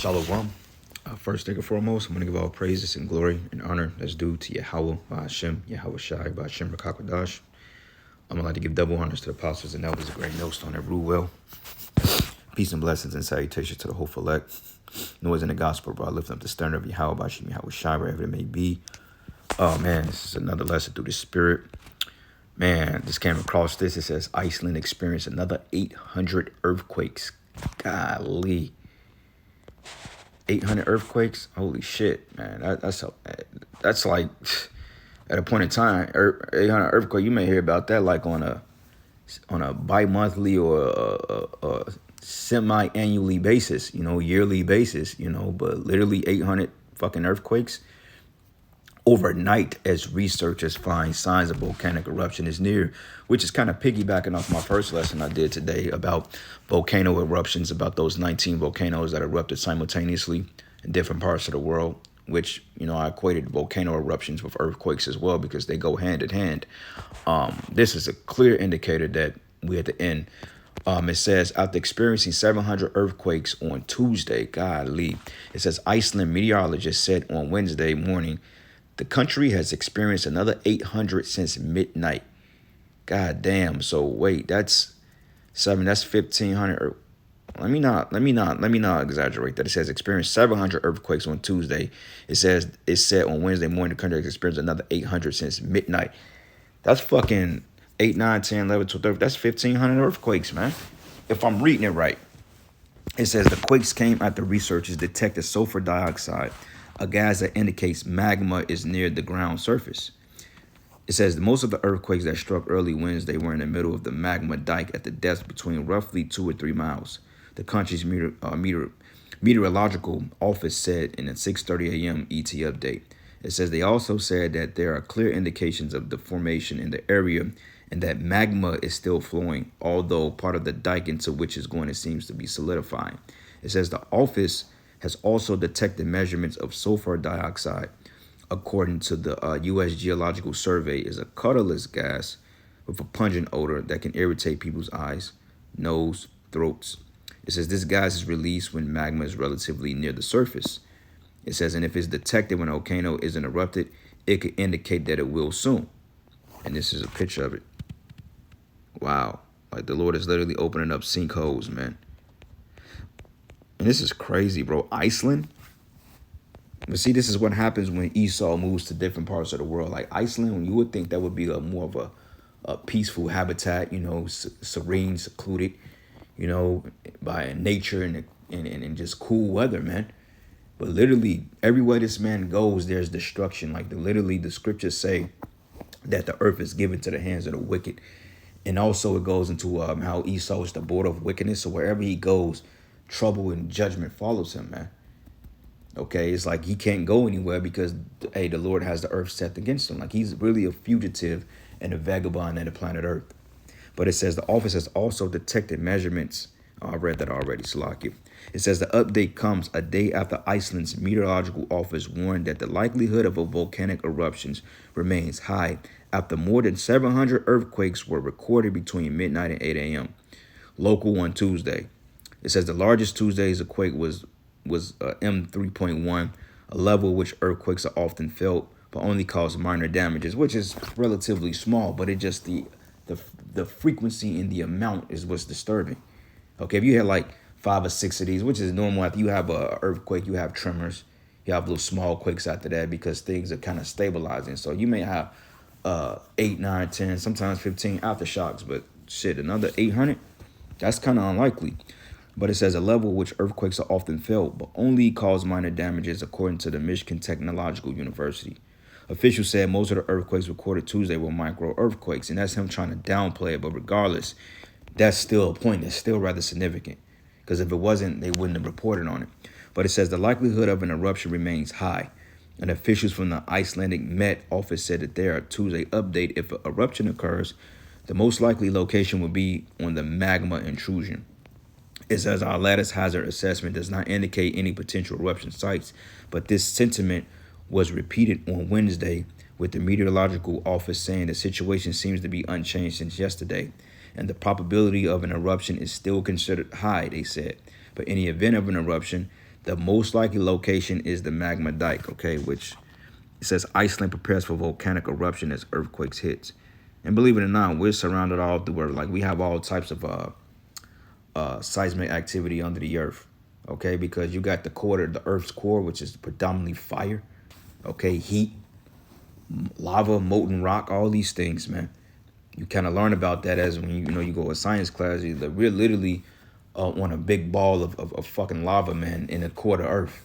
Shalom. First thing and foremost, I'm going to give all praises and glory and honor that's due to Yahweh, Hashem, Yahweh Shai, Hashem, Rakakwadash. I'm going to like to give double honors to the apostles and elders, a great millstone that rule well. Peace and blessings and salutations to the whole elect. Noise in the gospel, bro. Lifting up the stern of Yahweh, Hashem, Yahweh Shai, wherever it may be. Oh, man, this is another lesson through the spirit. Man, just came across this. It says Iceland experienced another 800 earthquakes. Golly. 800 earthquakes? Holy shit, man. That's like, at a point in time, 800 earthquake, you may hear about that like on a bi-monthly or a semi-annually basis, yearly basis, but literally 800 fucking earthquakes overnight as researchers find signs of volcanic eruption is near, which is kind of piggybacking off my first lesson I did today about volcano eruptions, about those 19 volcanoes that erupted simultaneously in different parts of the world, which, I equated volcano eruptions with earthquakes as well because they go hand in hand. This is a clear indicator that we're at the end. It says, after experiencing 700 earthquakes on Tuesday, golly, it says Iceland meteorologists said on Wednesday morning, the country has experienced another 800 since midnight. God damn. So wait, that's 1,500. Let me not exaggerate that. It says experienced 700 earthquakes on Tuesday. It said on Wednesday morning, the country has experienced another 800 since midnight. That's fucking 8, 9, 10, 11, 12, 13. That's 1,500 earthquakes, man. If I'm reading it right. It says the quakes came after researchers detected sulfur dioxide, a gas that indicates magma is near the ground surface. It says most of the earthquakes that struck early Wednesday were in the middle of the magma dike at the depth between roughly 2 or 3 miles. The country's meteorological office said in a 6:30 a.m. ET update. It says they also said that there are clear indications of the formation in the area and that magma is still flowing, although part of the dike into which is going seems to be solidifying. It says the office has also detected measurements of sulfur dioxide, according to the U.S. Geological Survey, is a colorless gas with a pungent odor that can irritate people's eyes, nose, throats. It says this gas is released when magma is relatively near the surface. It says, and if it's detected when a volcano isn't erupted, it could indicate that it will soon. And this is a picture of it. Wow. Like the Lord is literally opening up sinkholes, man. And this is crazy, bro. Iceland. But see, this is what happens when Esau moves to different parts of the world. Like Iceland, when you would think that would be more of a peaceful habitat, serene, secluded, by nature and just cool weather, man. But literally, everywhere this man goes, there's destruction. Like literally, the scriptures say that the earth is given to the hands of the wicked. And also it goes into how Esau is the border of wickedness. So wherever he goes, trouble and judgment follows him, man. Okay, it's like he can't go anywhere because, hey, the Lord has the earth set against him. Like he's really a fugitive and a vagabond on the planet Earth. But it says the office has also detected measurements. Oh, I read that already, Salaki. It says the update comes a day after Iceland's meteorological office warned that the likelihood of a volcanic eruptions remains high after more than 700 earthquakes were recorded between midnight and 8 a.m. local on Tuesday. It says the largest Tuesday's quake was M3.1, a level which earthquakes are often felt but only cause minor damages, which is relatively small, but it just the frequency and the amount is what's disturbing. Okay, if you had like 5 or 6 of these, which is normal after you have a earthquake, you have tremors, you have little small quakes after that because things are kind of stabilizing. So you may have 8, 9, 10, sometimes 15 aftershocks, but shit, another 800, that's kind of unlikely. But it says a level which earthquakes are often felt, but only cause minor damages, according to the Michigan Technological University. Officials said most of the earthquakes recorded Tuesday were micro earthquakes, and that's him trying to downplay it. But regardless, that's still a point that's still rather significant, because if it wasn't, they wouldn't have reported on it. But it says the likelihood of an eruption remains high. And officials from the Icelandic Met Office said that there are Tuesday update if an eruption occurs, the most likely location would be on the magma intrusion. It says our latest hazard assessment does not indicate any potential eruption sites, but this sentiment was repeated on Wednesday, with the meteorological office saying the situation seems to be unchanged since yesterday, and the probability of an eruption is still considered high, they said. But in the event of an eruption, The most likely location is the magma dike, okay, which it says Iceland prepares for volcanic eruption as earthquakes hits. And believe it or not, we're surrounded all through Earth. Like we have all types of seismic activity under the earth, okay, because you got the Earth's core, which is predominantly fire, okay, heat, lava, molten rock, all these things, man. You kind of learn about that as when you go to science class. We're literally on a big ball of fucking lava, man, in the core of Earth.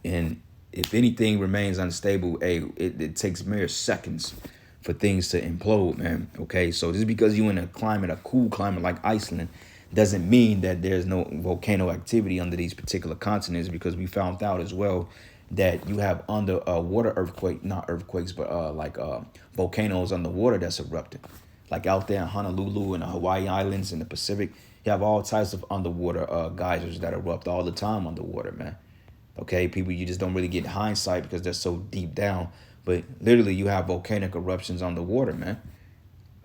And if anything remains unstable, hey, it takes mere seconds for things to implode, man. Okay, so just because you're in a cool climate like Iceland, doesn't mean that there's no volcano activity under these particular continents, because we found out as well that you have underwater not earthquakes, but volcanoes underwater that's erupting. Like out there in Honolulu and the Hawaii Islands in the Pacific, you have all types of underwater geysers that erupt all the time underwater, man. Okay, people, you just don't really get hindsight because they're so deep down. But literally, you have volcanic eruptions underwater, man.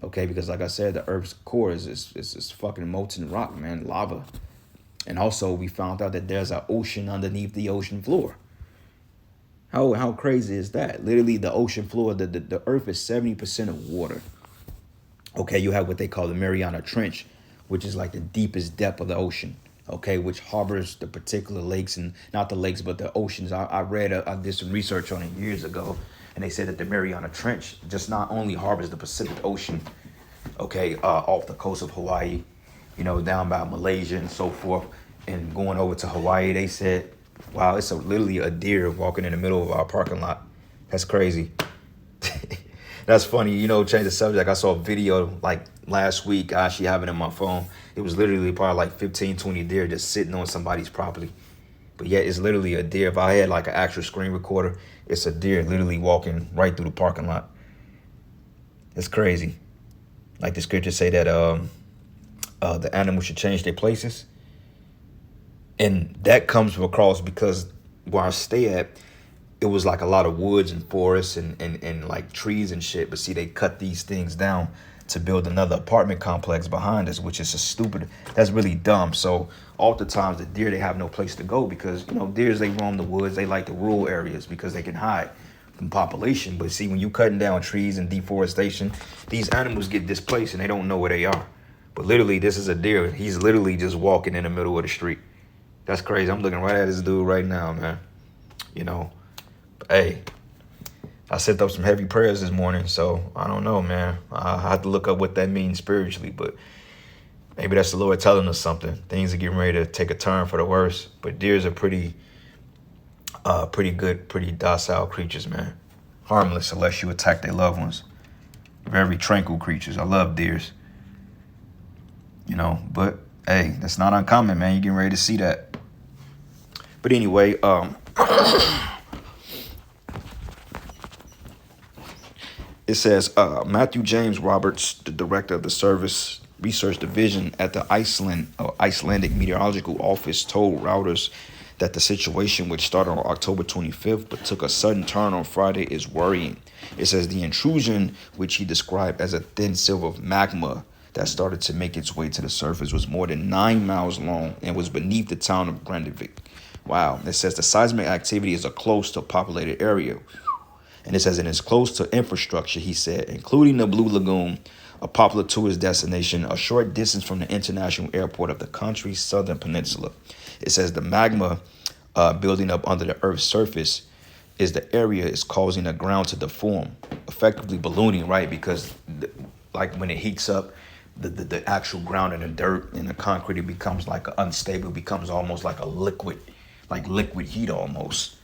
Okay, because like I said, the Earth's core is fucking molten rock, man, lava. And also, we found out that there's an ocean underneath the ocean floor. How crazy is that? Literally, the ocean floor, the Earth is 70% of water. Okay, you have what they call the Mariana Trench, which is like the deepest depth of the ocean. Okay, which harbors the particular lakes, and not the lakes, but the oceans. I did some research on it years ago, and they said that the Mariana Trench just not only harbors the Pacific Ocean, okay, off the coast of Hawaii, down by Malaysia and so forth, and going over to Hawaii, they said, wow, it's literally a deer walking in the middle of our parking lot. That's crazy. That's funny, change the subject. I saw a video like last week. I actually have it in my phone. It was literally probably like 15, 20 deer just sitting on somebody's property. But yeah, it's literally a deer. If I had like an actual screen recorder, it's a deer literally walking right through the parking lot. It's crazy. Like the scriptures say that the animals should change their places. And that comes across because where I stay at, it was like a lot of woods and forests and like trees and shit. But see, they cut these things down to build another apartment complex behind us, which is that's really dumb. So oftentimes the deer, they have no place to go because, deers, they roam the woods. They like the rural areas because they can hide from population. But see, when you cutting down trees and deforestation, these animals get displaced and they don't know where they are. But literally, this is a deer. He's literally just walking in the middle of the street. That's crazy. I'm looking right at this dude right now, man. Hey, I sent up some heavy prayers this morning, so I don't know, man. I have to look up what that means spiritually, but maybe that's the Lord telling us something. Things are getting ready to take a turn for the worse. But deers are pretty good, pretty docile creatures, man. Harmless unless you attack their loved ones. Very tranquil creatures. I love deers. But hey, that's not uncommon, man. You're getting ready to see that. But anyway, it says Matthew James Roberts, the director of the Service Research Division at the Icelandic Meteorological Office, told Reuters that the situation, which started on October 25th but took a sudden turn on Friday, is worrying. It says the intrusion, which he described as a thin silver of magma that started to make its way to the surface, was more than 9 miles long and was beneath the town of Grandvik. Wow. It says the seismic activity is a close to a populated area. And it says it is close to infrastructure, he said, including the Blue Lagoon, a popular tourist destination a short distance from the international airport of the country's southern peninsula. It says the magma building up under the Earth's surface is causing the ground to deform, effectively ballooning, right? Because like when it heats up, the actual ground and the dirt and the concrete, it becomes like unstable, it becomes almost like a liquid heat almost.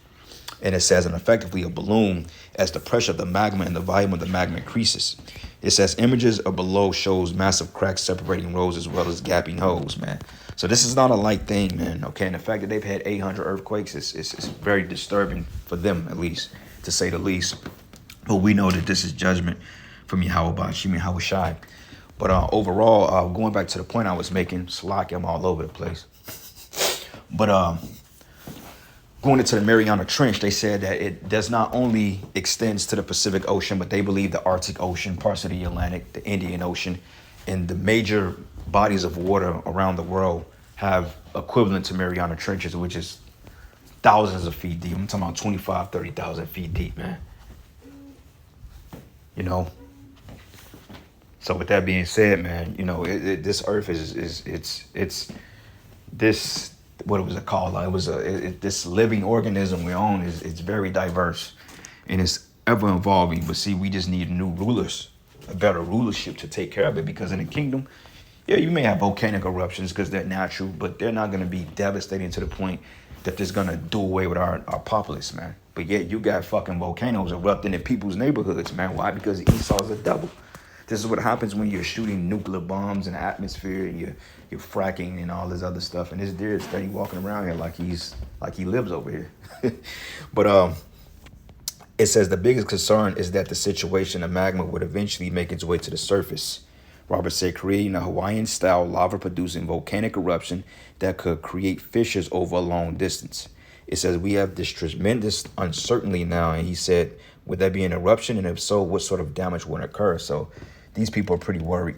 And it says, and effectively a balloon as the pressure of the magma and the volume of the magma increases. It says images of below shows massive cracks separating roads as well as gapping holes, man. So this is not a light thing, man. Okay, and the fact that they've had 800 earthquakes is very disturbing for them, at least, to say the least. But we know that this is judgment from Yahweh Shai. But overall, going back to the point I was making, Salaki, I'm all over the place. But going into the Mariana Trench, they said that it does not only extends to the Pacific Ocean, but they believe the Arctic Ocean, parts of the Atlantic, the Indian Ocean, and the major bodies of water around the world have equivalent to Mariana Trenches, which is thousands of feet deep. I'm talking about 25, 30,000 feet deep, man. You know. So with that being said, man, you know, this Earth it's this, what was it called? Like, it was this living organism we own is it's very diverse, and it's ever evolving. But see, we just need new rulers, a better rulership to take care of it. Because in the kingdom, yeah, you may have volcanic eruptions because they're natural, but they're not going to be devastating to the point that they're going to do away with our populace, man. But yet you got fucking volcanoes erupting in people's neighborhoods, man. Why? Because Esau's a devil. This is what happens when you're shooting nuclear bombs in the atmosphere and you're fracking and all this other stuff. And this deer is steady walking around here like he lives over here. But it says the biggest concern is that the situation of magma would eventually make its way to the surface. Robert said creating a Hawaiian-style lava-producing volcanic eruption that could create fissures over a long distance. It says we have this tremendous uncertainty now, and he said, would there be an eruption? And if so, what sort of damage would occur? So these people are pretty worried.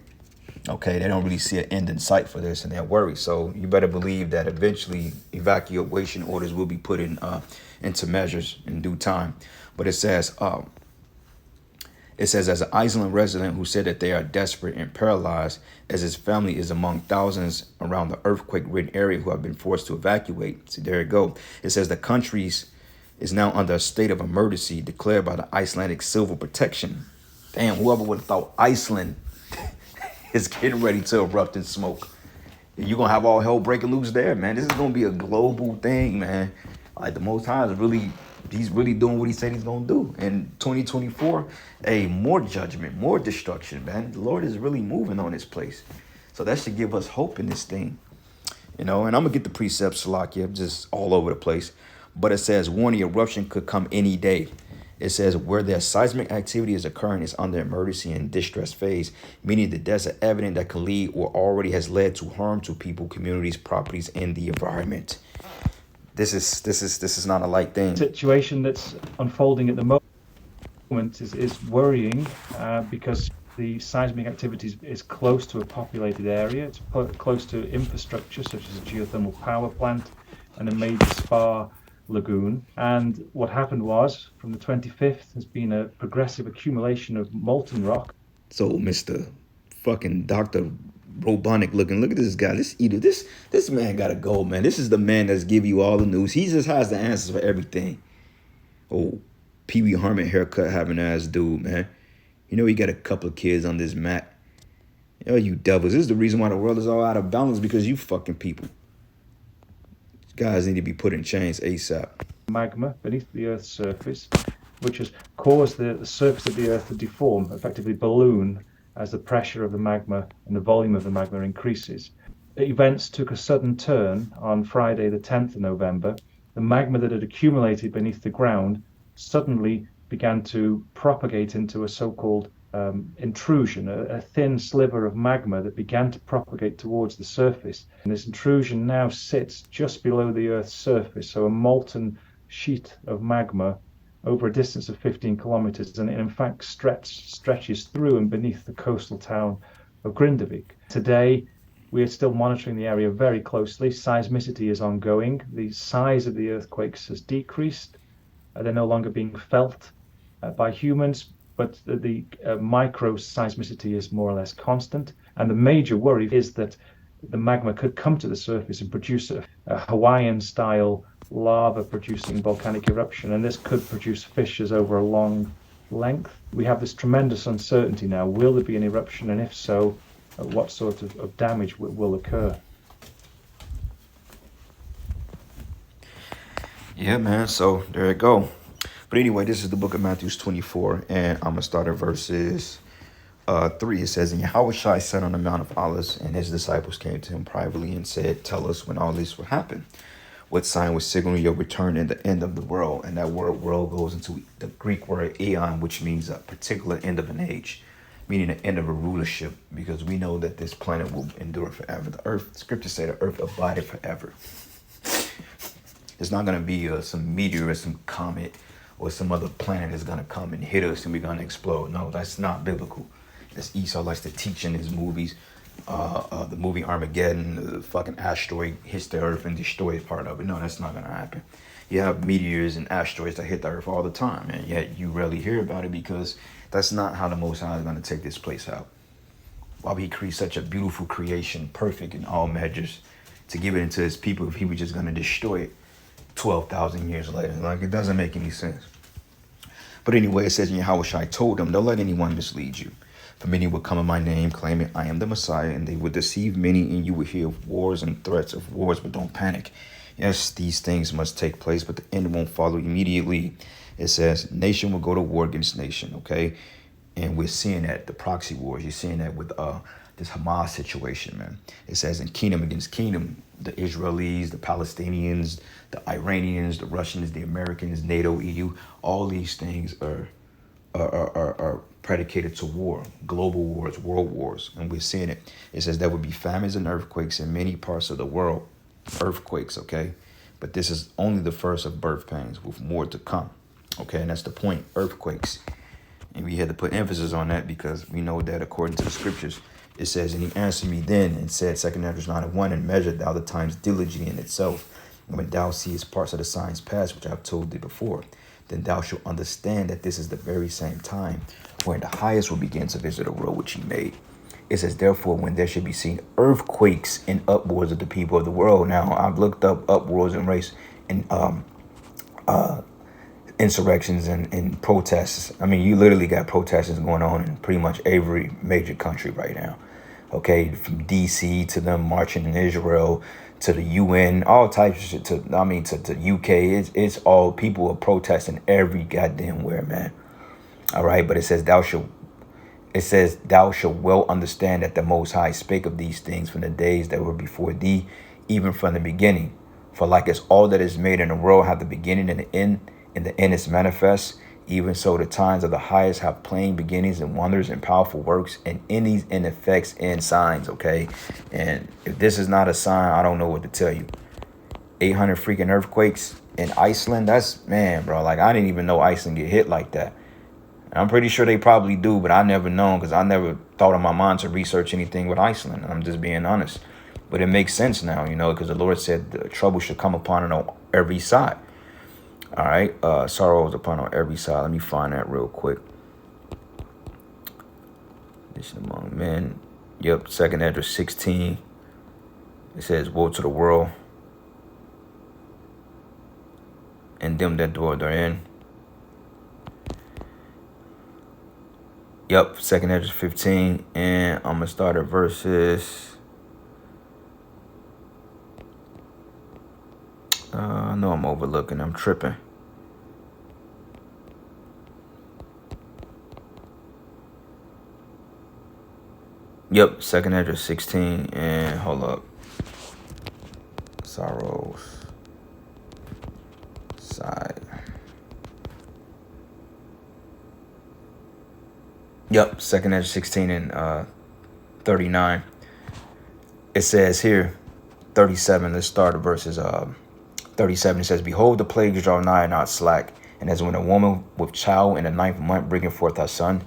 Okay, they don't really see an end in sight for this, and they're worried. So you better believe that eventually evacuation orders will be put into measures in due time. But it says, as an Iceland resident who said that they are desperate and paralyzed, as his family is among thousands around the earthquake-ridden area who have been forced to evacuate. See, there you go. It says the countries is now under a state of emergency declared by the Icelandic Civil Protection. Damn, whoever would have thought Iceland is getting ready to erupt in smoke. You're going to have all hell breaking loose there, man. This is going to be a global thing, man. Like, the Most High is really, he's really doing what he said he's going to do. In 2024, more judgment, more destruction, man. The Lord is really moving on this place. So that should give us hope in this thing. You know, and I'm going to get the precepts, Salakia, just all over the place. But it says, warning, eruption could come any day. It says, where their seismic activity is occurring is under emergency and distress phase, meaning that there's an evidence that could lead or already has led to harm to people, communities, properties, and the environment. This is not a light thing. Situation that's unfolding at the moment is worrying because the seismic activity is close to a populated area. It's close to infrastructure such as a geothermal power plant and a major spa lagoon. And what happened was, from the 25th, there's been a progressive accumulation of molten rock. So Mr. fucking Dr. Robonic looking, look at this guy, this eater, this man gotta go, man. This is the man that's give you all the news. He just has the answers for everything. Oh, Pee Wee Herman haircut having ass dude, man. You know he got a couple of kids on this mat. Oh, you devils. This is the reason why the world is all out of balance, because you fucking people. Guys need to be put in chains ASAP. Magma beneath the Earth's surface, which has caused the surface of the Earth to deform, effectively balloon, as the pressure of the magma and the volume of the magma increases. Events took a sudden turn on Friday, the 10th of November. The magma that had accumulated beneath the ground suddenly began to propagate into a so-called intrusion, a thin sliver of magma that began to propagate towards the surface. And this intrusion now sits just below the Earth's surface, so a molten sheet of magma over a distance of 15 kilometers, and it in fact stretches through and beneath the coastal town of Grindavik. Today, we are still monitoring the area very closely. Seismicity is ongoing. The size of the earthquakes has decreased. They're no longer being felt by humans, but the micro seismicity is more or less constant. And the major worry is that the magma could come to the surface and produce a Hawaiian-style lava-producing volcanic eruption, and this could produce fissures over a long length. We have this tremendous uncertainty now. Will there be an eruption, and if so, what sort of damage will occur? Yeah, man, so there you go. But anyway, this is the book of Matthew 24, and I'm going to start at verses 3. It says, and Yahushua sat on the Mount of Olives, and his disciples came to him privately and said, tell us when all this will happen. What sign will signal your return and the end of the world? And that word world goes into the Greek word aeon, which means a particular end of an age, meaning the end of a rulership, because we know that this planet will endure forever. The earth, scriptures say the earth abided forever. It's not going to be some meteor or some comet or some other planet that's going to come and hit us and we're going to explode. No, that's not biblical. As Esau likes to teach in his movies. the movie Armageddon, the fucking asteroid hits the earth and destroys part of it. No, that's not gonna happen. You have meteors and asteroids that hit the earth all the time, and yet you rarely hear about it because that's not how the Most High is gonna take this place out. Why would he create such a beautiful creation, perfect in all measures, to give it into his people if he was just gonna destroy it 12,000 years later? Like, it doesn't make any sense. But anyway, it says in Yahushua told them, don't let anyone mislead you. For many will come in my name, claiming I am the Messiah, and they will deceive many, and you will hear of wars and threats of wars, but don't panic. Yes, these things must take place, but the end won't follow immediately. It says nation will go to war against nation, okay? And we're seeing that, the proxy wars. You're seeing that with this Hamas situation, man. It says in kingdom against kingdom, the Israelis, the Palestinians, the Iranians, the Russians, the Americans, NATO, EU, all these things are predicated to war, global wars, world wars, and we're seeing it. It says there would be famines and earthquakes in many parts of the world. Earthquakes, okay? But this is only the first of birth pains with more to come, okay? And that's the point, earthquakes. And we had to put emphasis on that because we know that according to the scriptures, it says, and he answered me then and said, 2 Ezra 9:1, and measured thou the times diligently in itself. And when thou seest parts of the signs past, which I have told thee before, then thou shalt understand that this is the very same time when the highest will begin to visit the world which he made. It says, therefore, when there should be seen earthquakes and upwards of the people of the world. Now, I've looked up upwards and race and insurrections and protests. I mean, you literally got protests going on in pretty much every major country right now. Okay, from DC to them marching in Israel to the UN, all types of shit. To UK, it's all people are protesting every goddamn where, man. All right, but it says thou shalt well understand that the Most High spake of these things from the days that were before thee, even from the beginning. For like as all that is made in the world have the beginning and the end is manifest, even so the times of the highest have plain beginnings and wonders and powerful works and endings and effects and signs, okay? And if this is not a sign, I don't know what to tell you. 800 freaking earthquakes in Iceland, that's, man, bro, like I didn't even know Iceland get hit like that. I'm pretty sure they probably do, but I never known because I never thought in my mind to research anything with Iceland. I'm just being honest. But it makes sense now, you know, because the Lord said the trouble should come upon it on every side. All right. Sorrow is upon on every side. Let me find that real quick. This among men. Yep. 2 Ezra 16. It says, woe to the world and them that dwell therein. Yep, 2 Ezra 15, and I'm going to start at verses, I know I'm overlooking, I'm tripping. Yep, 2 Ezra 16, and hold up. Sorrows, side. Yep, 2 Ezra 16 and 39. It says here, 37, let's start at verses 37. It says, behold, the plagues draw nigh and not slack. And as when a woman with child in the 9th month bringing forth her son,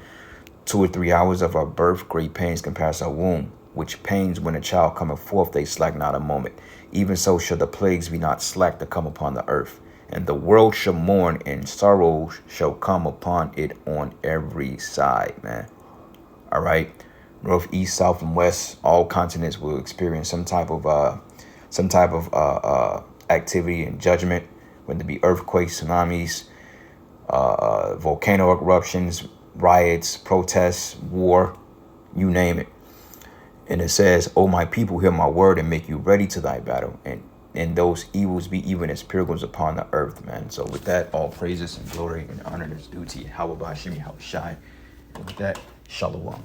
2 or 3 hours of her birth, great pains can pass her womb, which pains when a child cometh forth, they slack not a moment. Even so shall the plagues be not slack to come upon the earth. And the world shall mourn, and sorrow shall come upon it on every side, man. All right. North, east, south, and west, all continents will experience some type of activity and judgment, whether it be earthquakes, tsunamis, volcano eruptions, riots, protests, war, you name it. And it says, O my people, hear my word and make you ready to thy battle. And those evils be even as pilgrims upon the earth, man. So with that, all praises and glory and honor is due to Yahweh Bashim Yahushai. And with that, Shalom.